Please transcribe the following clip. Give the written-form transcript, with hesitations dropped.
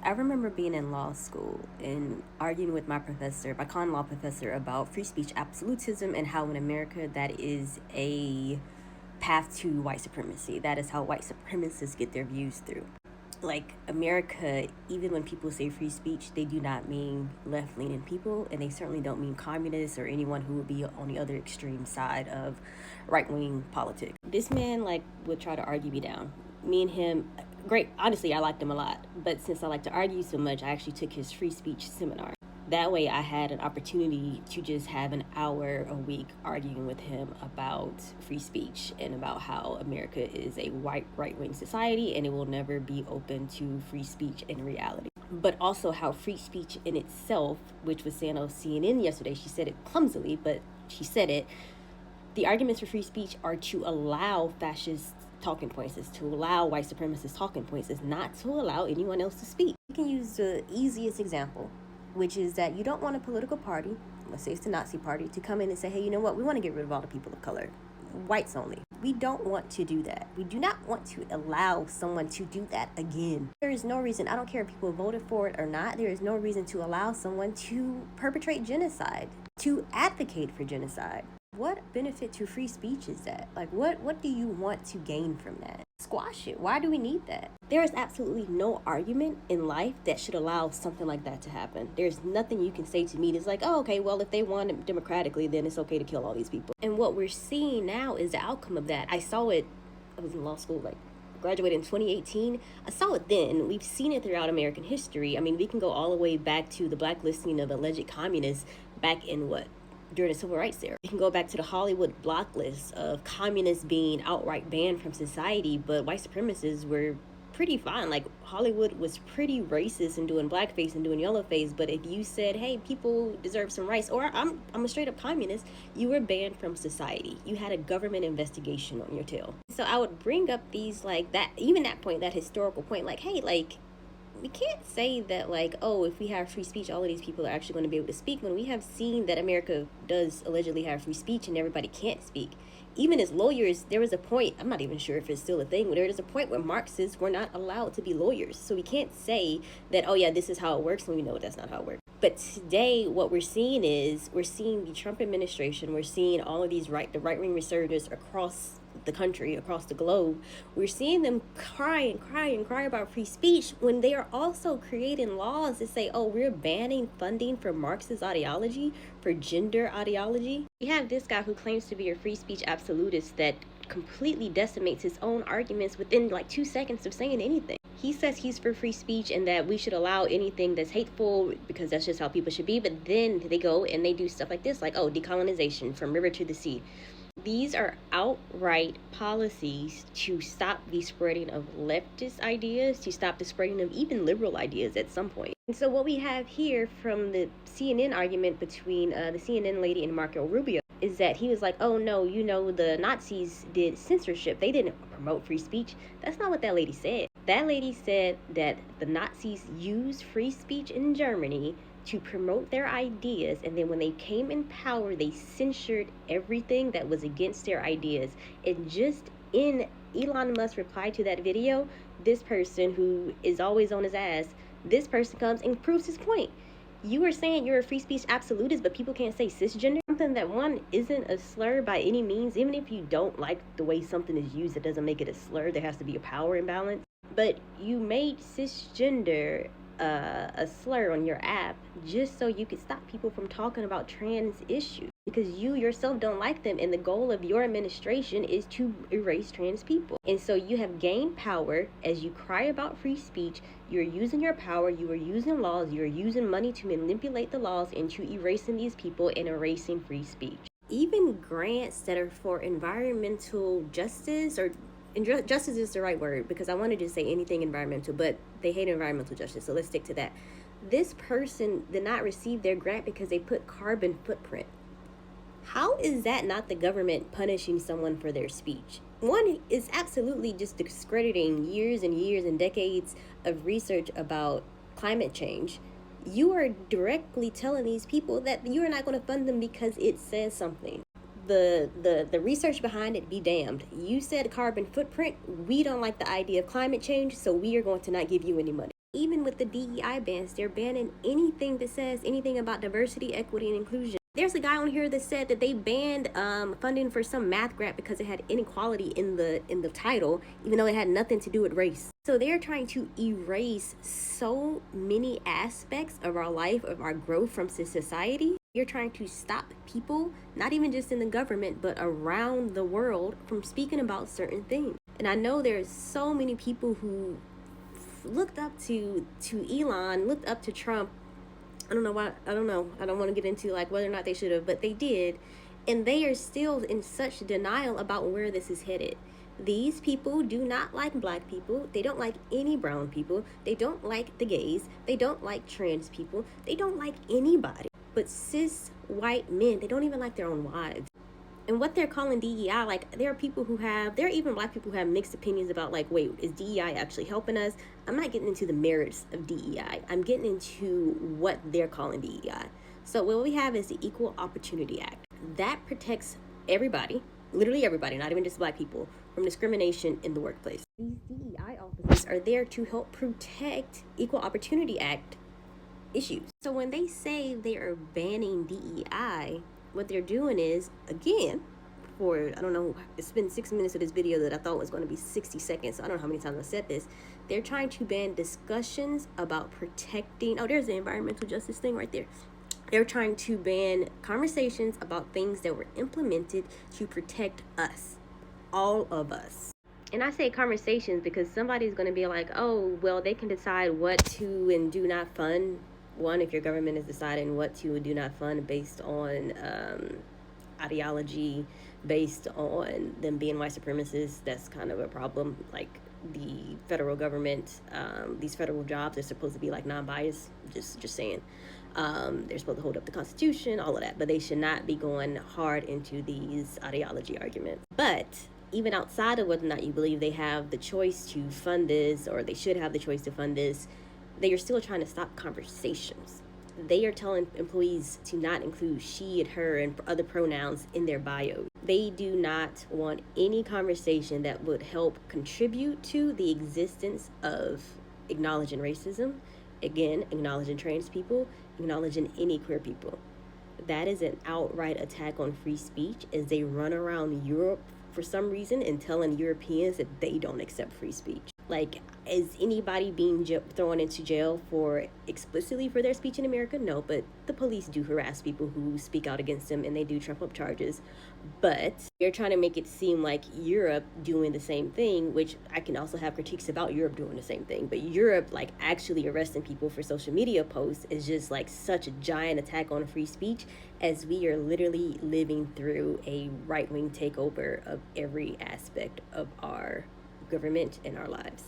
I remember being in law school and arguing with my professor, my con law professor, about free speech absolutism and how in America that is a path to white supremacy. That is how white supremacists get their views through. Like America, even when people say free speech, they do not mean left-leaning people, and they certainly don't mean communists or anyone who would be on the other extreme side of right-wing politics. This man would try to argue me down. Me and him, great. Honestly, I liked him a lot, but since I like to argue so much, I actually took his free speech seminar. That way I had an opportunity to just have an hour a week arguing with him about free speech and about how America is a white right-wing society and it will never be open to free speech in reality. But also how free speech in itself, which was saying on CNN yesterday, she said it clumsily, but she said it, the arguments for free speech are to allow fascist talking points, is to allow white supremacist talking points, is not to allow anyone else to speak. You can use the easiest example, which is that you don't want a political party, let's say it's the Nazi party, to come in and say, hey, you know what, we want to get rid of all the people of color, whites only. We don't want to do that. We do not want to allow someone to do that again. There is no reason, I don't care if people voted for it or not, there is no reason to allow someone to perpetrate genocide, to advocate for genocide. What benefit to free speech is that? What do you want to gain from that? Squash it. Why do we need that? There is absolutely no argument in life that should allow something like that to happen. There's nothing you can say to me that's like, oh, okay, well, if they won it democratically, then it's okay to kill all these people. And what we're seeing now is the outcome of that. I saw it, I was in law school, graduated in 2018. I saw it then. We've seen it throughout American history. I mean, we can go all the way back to the blacklisting of alleged communists back in during the civil rights era. You can go back to the Hollywood block list of communists being outright banned from society, but white supremacists were pretty fine. Hollywood was pretty racist and doing blackface and doing yellowface, but if you said, hey, people deserve some rights, or I'm a straight up communist, you were banned from society. You had a government investigation on your tail. So I would bring up these that historical point, hey, we can't say that if we have free speech, all of these people are actually going to be able to speak, when we have seen that America does allegedly have free speech and everybody can't speak. Even as lawyers, there was a point, I'm not even sure if it's still a thing, but there is a point where Marxists were not allowed to be lawyers. So we can't say that, oh yeah, this is how it works, when we know that's not how it works. But today, what we're seeing is, we're seeing the Trump administration, we're seeing all of these the right-wing resurgers across the country, across the globe. We're seeing them cry about free speech when they are also creating laws that say, oh, we're banning funding for Marxist ideology, for gender ideology. You have this guy who claims to be a free speech absolutist that completely decimates his own arguments within 2 seconds of saying anything. He says he's for free speech and that we should allow anything that's hateful because that's just how people should be, but then they go and they do stuff like this, decolonization from river to the sea. These are outright policies to stop the spreading of leftist ideas, to stop the spreading of even liberal ideas at some point. And so what we have here from the CNN argument between the CNN lady and Marco Rubio is that he was like, oh no, the Nazis did censorship. They didn't promote free speech. That's not what that lady said. That lady said that the Nazis used free speech in Germany to promote their ideas, and then when they came in power, they censored everything that was against their ideas. And just in Elon Musk's reply to that video, this person who is always on his ass, this person comes and proves his point. You were saying you're a free speech absolutist, but people can't say cisgender. Something that, one, isn't a slur by any means. Even if you don't like the way something is used, it doesn't make it a slur. There has to be a power imbalance. But you made cisgender a slur on your app just so you could stop people from talking about trans issues, because you yourself don't like them, and the goal of your administration is to erase trans people. And so you have gained power as you cry about free speech. You're using your power, you are using laws, you're using money to manipulate the laws into erasing these people and erasing free speech. Even grants that are for environmental justice, and justice is the right word because I wanted to say anything environmental, but they hate environmental justice, so let's stick to that. This person did not receive their grant because they put carbon footprint. How is that not the government punishing someone for their speech? One is absolutely just discrediting years and years and decades of research about climate change. You are directly telling these people that you are not going to fund them because it says something. The research behind it be damned. You said carbon footprint. We don't like the idea of climate change, so we are going to not give you any money. Even with the DEI bans, they're banning anything that says anything about diversity, equity, and inclusion. There's a guy on here that said that they banned funding for some math grant because it had inequality in the title, even though it had nothing to do with race. So they're trying to erase so many aspects of our life, of our growth from society. You're trying to stop people, not even just in the government, but around the world, from speaking about certain things. And I know there's so many people who looked up to Elon, looked up to Trump. I don't know why. I don't know. I don't want to get into like whether or not they should have, but they did. And they are still in such denial about where this is headed. These people do not like black people. They don't like any brown people. They don't like the gays. They don't like trans people. They don't like anybody. But cis white men, they don't even like their own wives. And what they're calling DEI, like there are even black people who have mixed opinions about like, wait, is DEI actually helping us? I'm not getting into the merits of DEI. I'm getting into what they're calling DEI. So what we have is the Equal Opportunity Act. That protects everybody, literally everybody, not even just black people, from discrimination in the workplace. These DEI officers are there to help protect Equal Opportunity Act issues. So when they say they are banning DEI, what they're doing is, again, for, I don't know, it's been 6 minutes of this video that I thought was going to be 60 seconds. So I don't know how many times I said this. They're trying to ban discussions about protecting, oh, there's the environmental justice thing right there. They're trying to ban conversations about things that were implemented to protect us, all of us. And I say conversations because somebody's going to be like, oh, well, they can decide what to and do not fund. One, if your government is deciding what to and do not fund based on ideology, based on them being white supremacists, that's kind of a problem. Like the federal government, these federal jobs are supposed to be like non-biased, just saying. They're supposed to hold up the Constitution, all of that, but they should not be going hard into these ideology arguments. But even outside of whether or not you believe they have the choice to fund this, or they should have the choice to fund this, they are still trying to stop conversations. They are telling employees to not include she and her and other pronouns in their bio. They do not want any conversation that would help contribute to the existence of acknowledging racism, again, acknowledging trans people, acknowledging any queer people. That is an outright attack on free speech, as they run around Europe for some reason and telling Europeans that they don't accept free speech. Like, is anybody being thrown into jail for explicitly for their speech in America? No, but the police do harass people who speak out against them, and they do trump up charges. But they're trying to make it seem like Europe doing the same thing, which I can also have critiques about Europe doing the same thing. But Europe, like, actually arresting people for social media posts is just like such a giant attack on free speech, as we are literally living through a right-wing takeover of every aspect of our government and our lives.